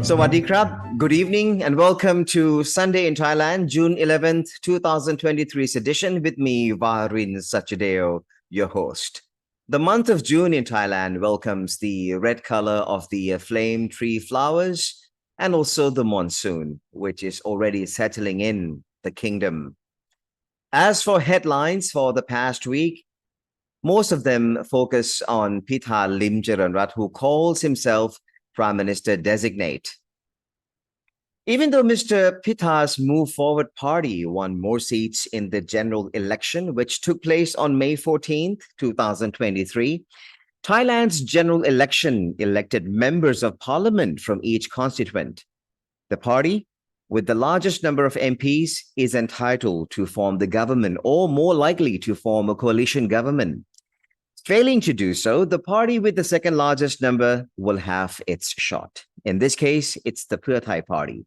Sawadee krab, good evening and welcome to Sunday in Thailand, June 11th, 2023's edition with me, Vaharin Sachadeo, your host. The month of June in Thailand welcomes the red color of the flame tree flowers and also the monsoon, which is already settling in the kingdom. As for headlines for the past week, most of them focus on Pitha Limjaranrat, who calls himself Prime Minister designate. Even though Mr. Pitha's Move Forward party won more seats in the general election, which took place on May 14th, 2023, Thailand's general election elected members of parliament from each constituent. The party, with the largest number of MPs, is entitled to form the government or more likely to form a coalition government. Failing to do so, the party with the second largest number will have its shot. In this case, it's the Pheu Thai party.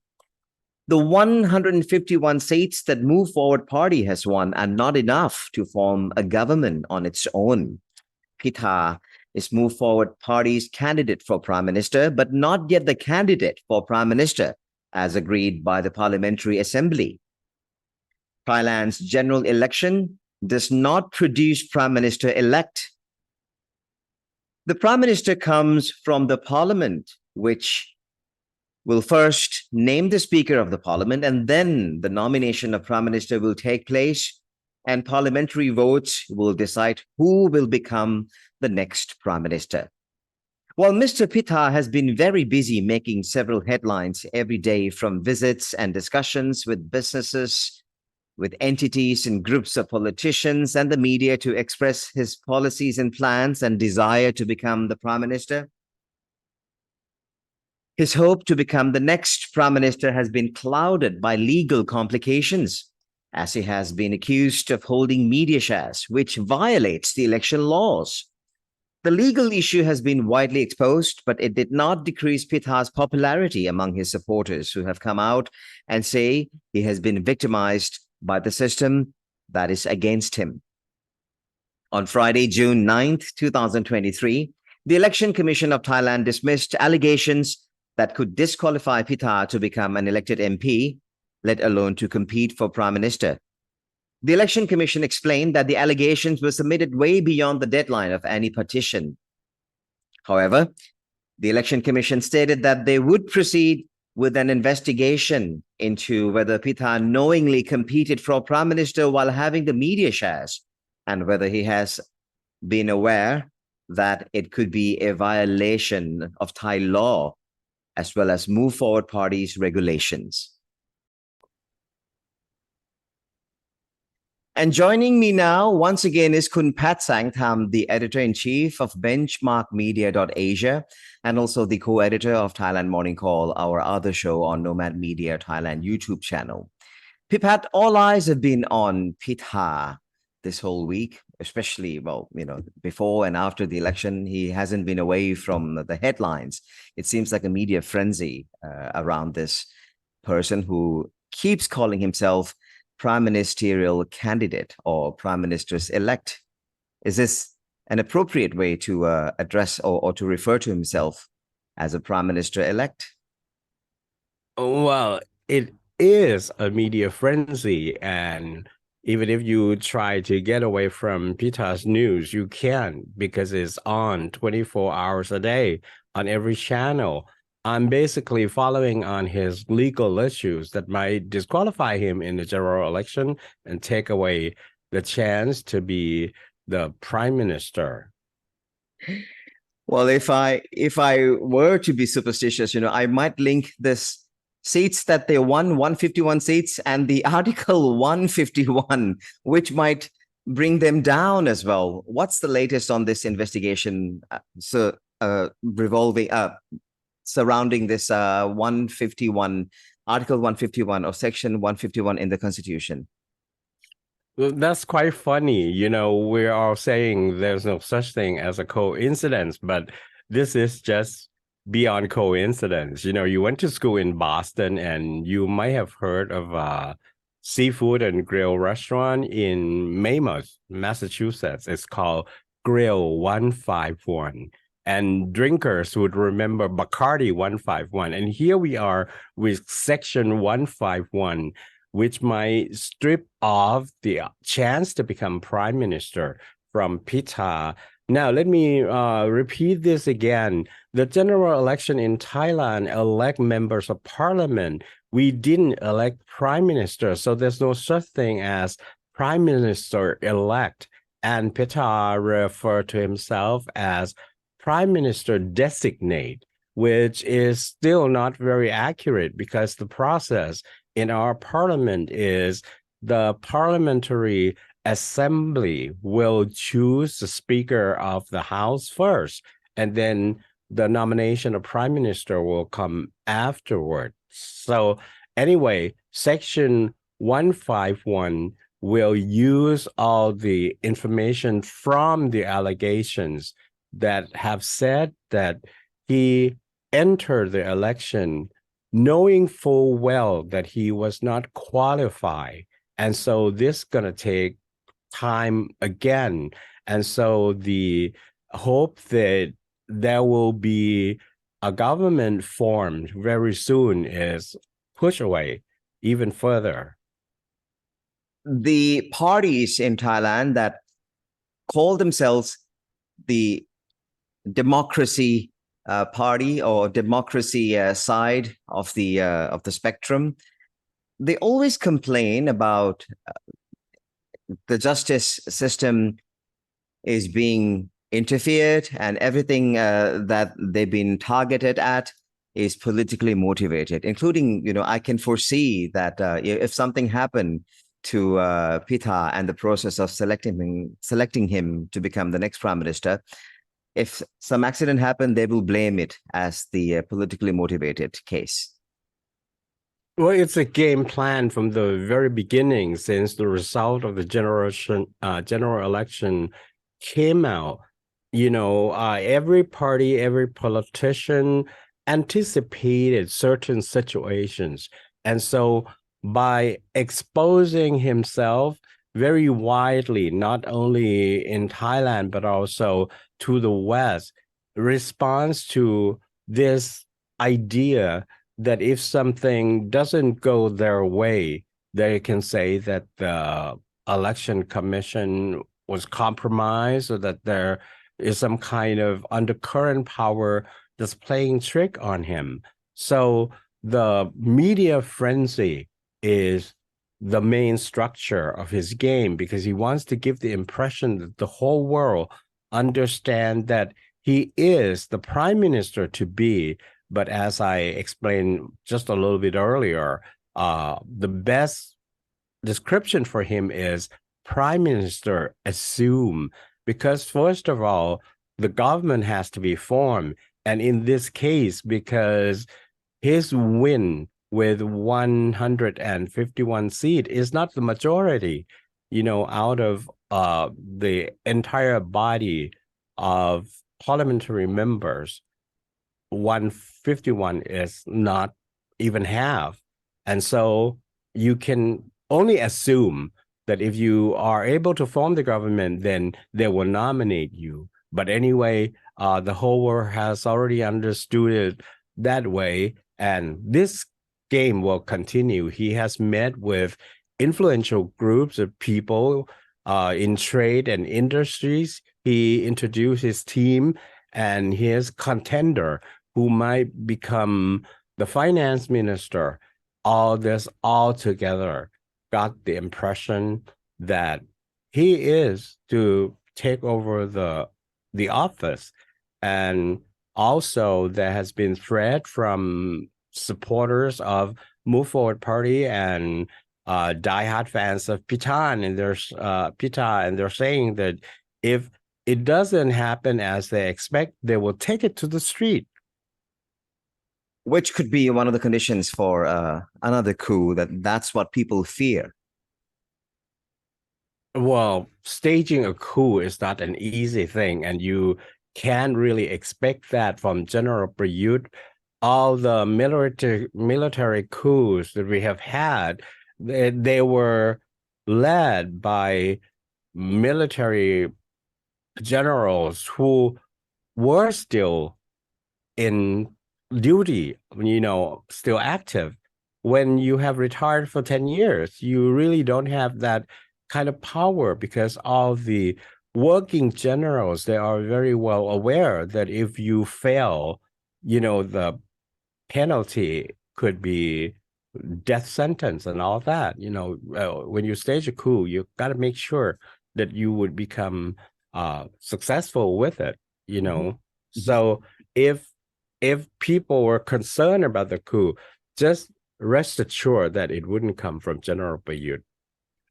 The 151 seats that Move Forward party has won are not enough to form a government on its own. Pitha is Move Forward party's candidate for prime minister, but not yet the candidate for prime minister, as agreed by the Parliamentary Assembly. Thailand's general election does not produce prime minister-elect. The prime minister comes from the parliament, which will first name the speaker of the parliament, and then the nomination of prime minister will take place, and parliamentary votes will decide who will become the next prime minister. While Mr. Pitha has been very busy making several headlines every day, from visits and discussions with businesses, with entities and groups of politicians and the media to express his policies and plans and desire to become the prime minister, his hope to become the next prime minister has been clouded by legal complications, as he has been accused of holding media shares, which violates the election laws. The legal issue has been widely exposed, but it did not decrease Pitha's popularity among his supporters, who have come out and say he has been victimized by the system that is against him. On Friday, June 9th, 2023, the Election Commission of Thailand dismissed allegations that could disqualify Pitha to become an elected MP, let alone to compete for Prime Minister. The Election Commission explained that the allegations were submitted way beyond the deadline of any petition. However, the Election Commission stated that they would proceed with an investigation into whether Pitha knowingly competed for Prime Minister while having the media shares, and whether he has been aware that it could be a violation of Thai law, as well as Move Forward Party's regulations. And joining me now once again is Kun Pat Sangtham, the editor-in-chief of benchmarkmedia.asia and also the co-editor of Thailand Morning Call, our other show on Nomad Media Thailand YouTube channel. Pipat, all eyes have been on Pitha this whole week, especially, before and after the election. He hasn't been away from the headlines. It seems like a media frenzy around this person who keeps calling himself prime ministerial candidate or prime minister's elect. Is this an appropriate way to address or to refer to himself as a prime minister elect? Well, it is a media frenzy, and even if you try to get away from Pitha's news, you can't, because it's on 24 hours a day on every channel. I'm basically following on his legal issues that might disqualify him in the general election and take away the chance to be the prime minister. Well, if I were to be superstitious, I might link this seats that they won, 151 seats, and the Article 151, which might bring them down as well. What's the latest on this investigation surrounding this 151, Article 151 or Section 151 in the Constitution? Well, that's quite funny. We're all saying there's no such thing as a coincidence, but this is just beyond coincidence. You went to school in Boston, and you might have heard of a seafood and grill restaurant in Weymouth, Massachusetts. It's called Grill 151. and drinkers would remember Bacardi 151. And here we are with Section 151, which might strip off the chance to become prime minister from Pita. Now, let me repeat this again. The general election in Thailand elect members of parliament. We didn't elect prime minister, so there's no such thing as prime minister elect. And Pita referred to himself as prime minister designate, which is still not very accurate because the process in our parliament is the parliamentary assembly will choose the speaker of the house first, and then the nomination of prime minister will come afterward. So anyway, section 151 will use all the information from the allegations that have said that he entered the election knowing full well that he was not qualified. And so this is going to take time again. And so the hope that there will be a government formed very soon is pushed away even further. The parties in Thailand that call themselves the democracy party or democracy side of the spectrum, they always complain about the justice system is being interfered and everything that they've been targeted at is politically motivated, including, I can foresee that if something happened to Pita and the process of selecting him to become the next prime minister, if some accident happened, they will blame it as the politically motivated case. Well, it's a game plan from the very beginning since the result of the general election came out. Every party, every politician anticipated certain situations. And so by exposing himself very widely, not only in Thailand, but also to the West, responds to this idea that if something doesn't go their way, they can say that the election commission was compromised or that there is some kind of undercurrent power that's playing trick on him. So the media frenzy is the main structure of his game because he wants to give the impression that the whole world understand that he is the prime minister to be. But as I explained just a little bit earlier, the best description for him is prime minister assume, because first of all, the government has to be formed. And in this case, because his win with 151 seats is not the majority, out of the entire body of parliamentary members, 151 is not even half. And so you can only assume that if you are able to form the government, then they will nominate you. But anyway, the whole world has already understood it that way. And this game will continue. He has met with influential groups of people in trade and industries. He introduced his team and his contender who might become the finance minister. All this all together got the impression that he is to take over the office. And also there has been threat from supporters of Move Forward Party and diehard fans of Pita, and they're saying that if it doesn't happen as they expect, they will take it to the street. Which could be one of the conditions for another coup, that's what people fear. Well, staging a coup is not an easy thing, and you can't really expect that from General Prayut. All the military coups that we have had, they were led by military generals who were still in duty, still active. When you have retired for 10 years, you really don't have that kind of power because all the working generals, they are very well aware that if you fail, the penalty could be death sentence and all that. When you stage a coup, you got to make sure that you would become successful with it. you Mhm, know mhm. so if people were concerned about the coup, just rest assured that it wouldn't come from General Bayut.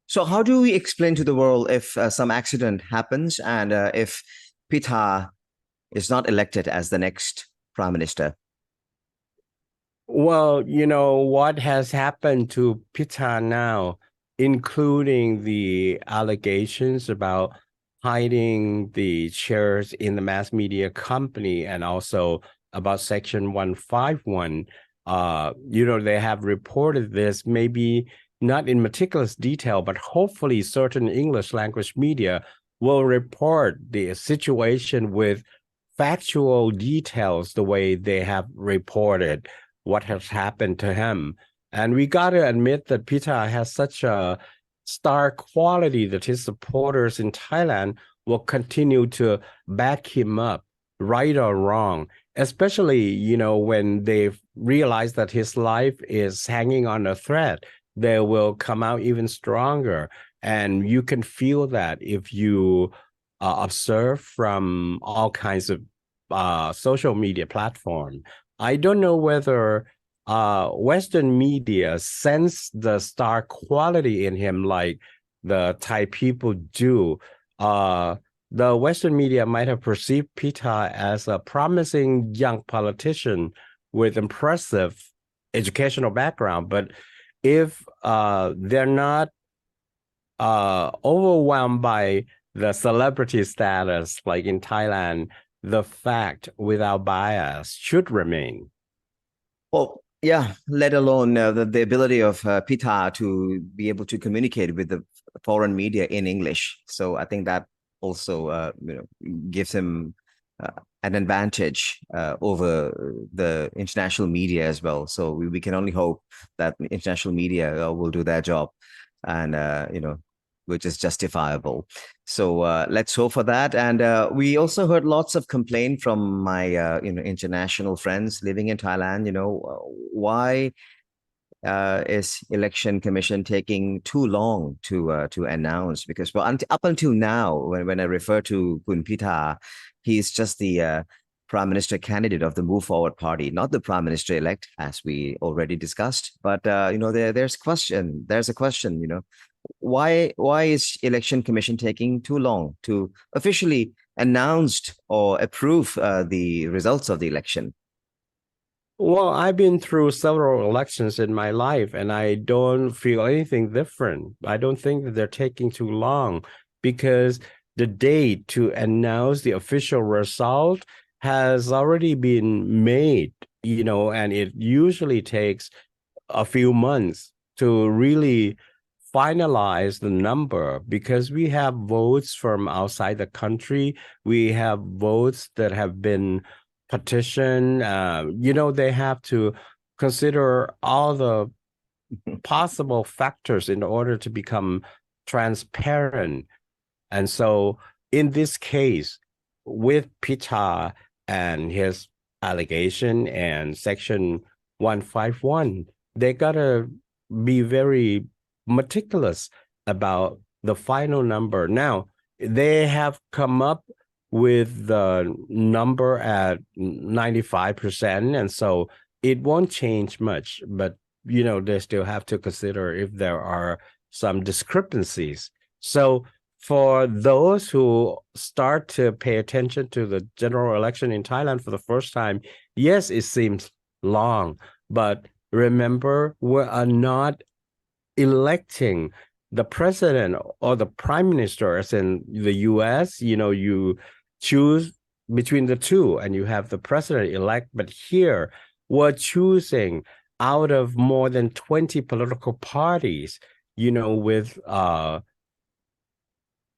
So, how do we explain to the world if some accident happens and if Pita is not elected as the next prime minister? Well, what has happened to Pita now, including the allegations about hiding the shares in the mass media company and also about Section 151. They have reported this, maybe not in meticulous detail, but hopefully certain English language media will report the situation with factual details the way they have reported what has happened to him. And we got to admit that Pita has such a star quality that his supporters in Thailand will continue to back him up, right or wrong, especially, when they realize that his life is hanging on a thread. They will come out even stronger. And you can feel that if you observe from all kinds of social media platforms. I don't know whether Western media sense the star quality in him like the Thai people do. Uh, the Western media might have perceived Pita as a promising young politician with impressive educational background, but if they're not overwhelmed by the celebrity status, like in Thailand, the fact without bias should remain. Well, yeah, let alone the ability of Pita to be able to communicate with the foreign media in English. So I think that also gives him uh, an advantage over the international media as well. So we can only hope that international media will do their job, and which is justifiable. So let's hope for that. And we also heard lots of complaint from my international friends living in Thailand. Why is election commission taking too long to announce? Because well, up until now, when I refer to Kun Pita, he's just the prime minister candidate of the Move Forward Party, not the prime minister elect, as we already discussed. But there's a question. Why is election commission taking too long to officially announce or approve the results of the election? Well, I've been through several elections in my life, and I don't feel anything different. I don't think that they're taking too long because the date to announce the official result has already been made, and it usually takes a few months to really finalize the number because we have votes from outside the country. We have votes that have been petitioned. They have to consider all the possible factors in order to become transparent. And so in this case, with Pita and his allegation and Section 151, they gotta be very meticulous about the final number. Now, they have come up with the number at 95%, and so it won't change much, but they still have to consider if there are some discrepancies. So for those who start to pay attention to the general election in Thailand for the first time, yes, it seems long, but remember, we are not electing the president or the prime minister as in the US. You choose between the two and you have the president elect, but here we're choosing out of more than 20 political parties, with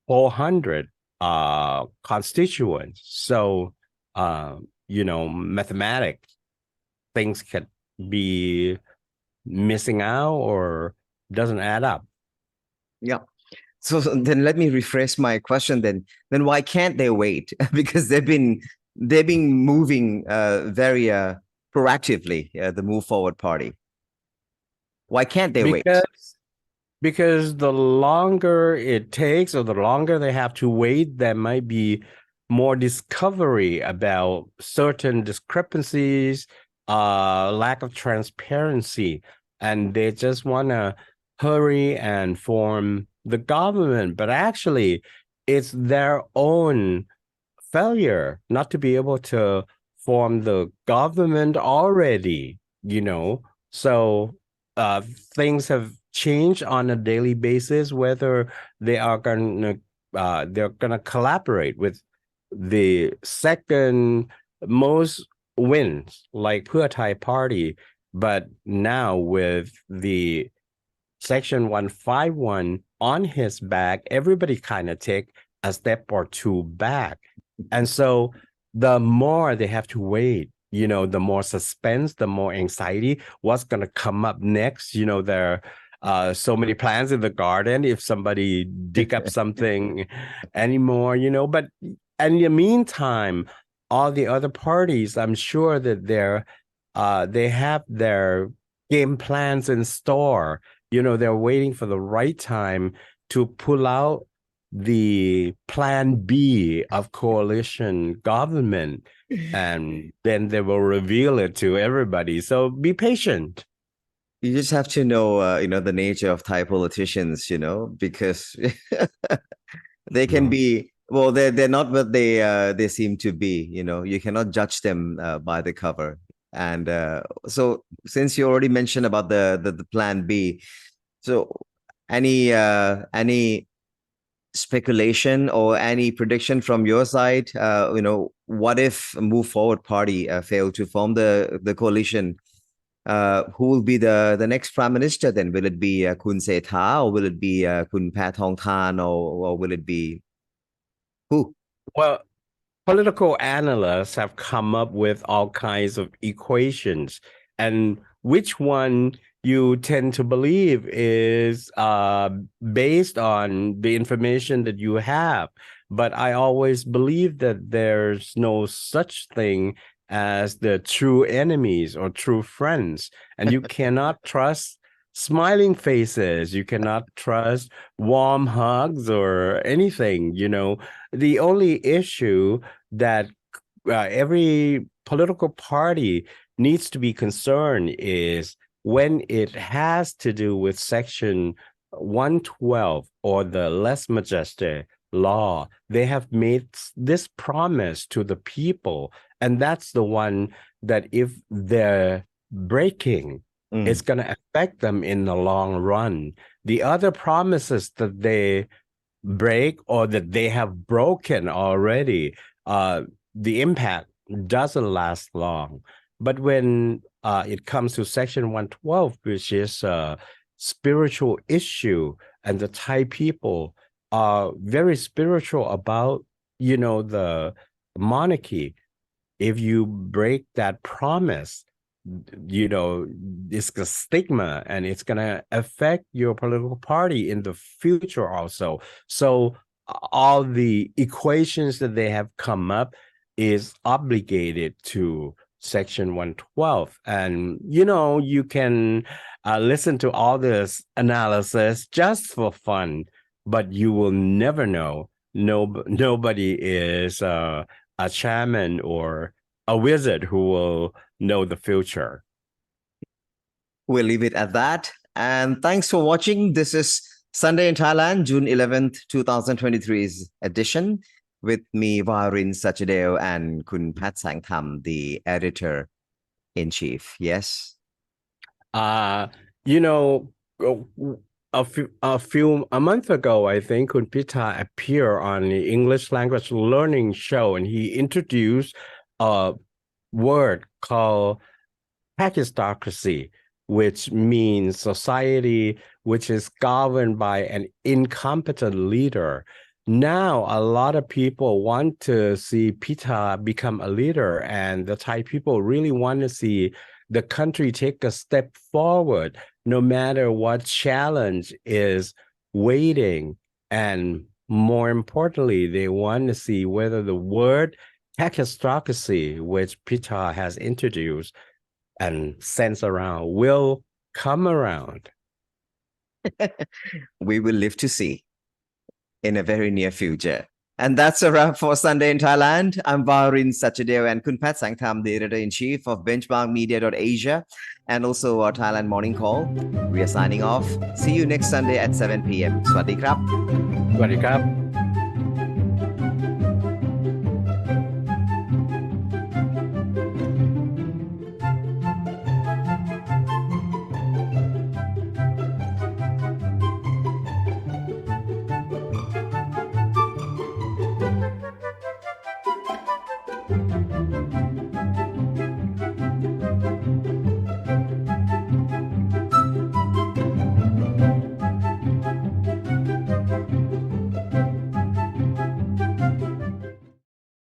400 constituents. So mathematics, things could be missing out or doesn't add up. Yeah. So then let me rephrase my question then why can't they wait? Because they've been moving very proactively, the Move Forward Party. Why can't they wait? Because the longer it takes or the longer they have to wait, there might be more discovery about certain discrepancies, lack of transparency, and they just want to hurry and form the government. But actually, it's their own failure not to be able to form the government already, you know. So uh, things have changed on a daily basis, whether they're gonna collaborate with the second most wins, like Pheu Thai Party, but now with the Section 151 on his back, everybody kind of take a step or two back. And so the more they have to wait, the more suspense, the more anxiety, what's going to come up next. There are so many plants in the garden if somebody dig up something anymore, but in the meantime, all the other parties, I'm sure that they have their game plans in store. They're waiting for the right time to pull out the plan B of coalition government, and then they will reveal it to everybody. So be patient. You just have to know, the nature of Thai politicians, because they can Mhm. be, well, they're not what they seem to be. You cannot judge them by the cover. And so, since you already mentioned about the plan B, so any speculation or any prediction from your side? What if Move Forward Party fail to form the coalition? Who will be the next prime minister then? Will it be Kun Setha, or will it be Kun Paetongtarn, or will it be who? Well, political analysts have come up with all kinds of equations, and which one you tend to believe is based on the information that you have. But I always believe that there's no such thing as the true enemies or true friends, and you cannot trust smiling faces, you cannot trust warm hugs or anything. The only issue that every political party needs to be concerned is when it has to do with Section 112 or the less majestic law. They have made this promise to the people, and that's the one that if they're breaking, it's Mm. going to affect them in the long run. The other promises that they break or that they have broken already, the impact doesn't last long. But when it comes to Section 112, which is a spiritual issue, and the Thai people are very spiritual about, the monarchy, if you break that promise, it's a stigma and it's going to affect your political party in the future also. So all the equations that they have come up is obligated to Section 112. And, you can listen to all this analysis just for fun, but you will never know. Nobody is a shaman or a wizard who will know the future. We'll leave it at that. And thanks for watching. This is Sunday in Thailand, June 11th, 2023's edition, with me, Varin Sachadeo, and Kun Pat Sangtham, the editor in chief. Yes. Uh, you know, a month ago, I think Kun Pita appeared on the English language learning show, and he introduced a word called Pakistocracy, which means society which is governed by an incompetent leader. now a lot of people want to see Pita become a leader, and the Thai people really want to see the country take a step forward, no matter what challenge is waiting. And more importantly, they want to see whether the word technocracy, which Pita has introduced and sends around, will come around. We will live to see in a very near future. And that's a wrap for Sunday in Thailand. I'm Varin Sachadeo and Kunpat Sangtham, the editor-in-chief of benchmarkmedia.asia and also our Thailand Morning Call. We are signing off. See you next Sunday at 7 p.m. Swadee krap. สวัสดีครับ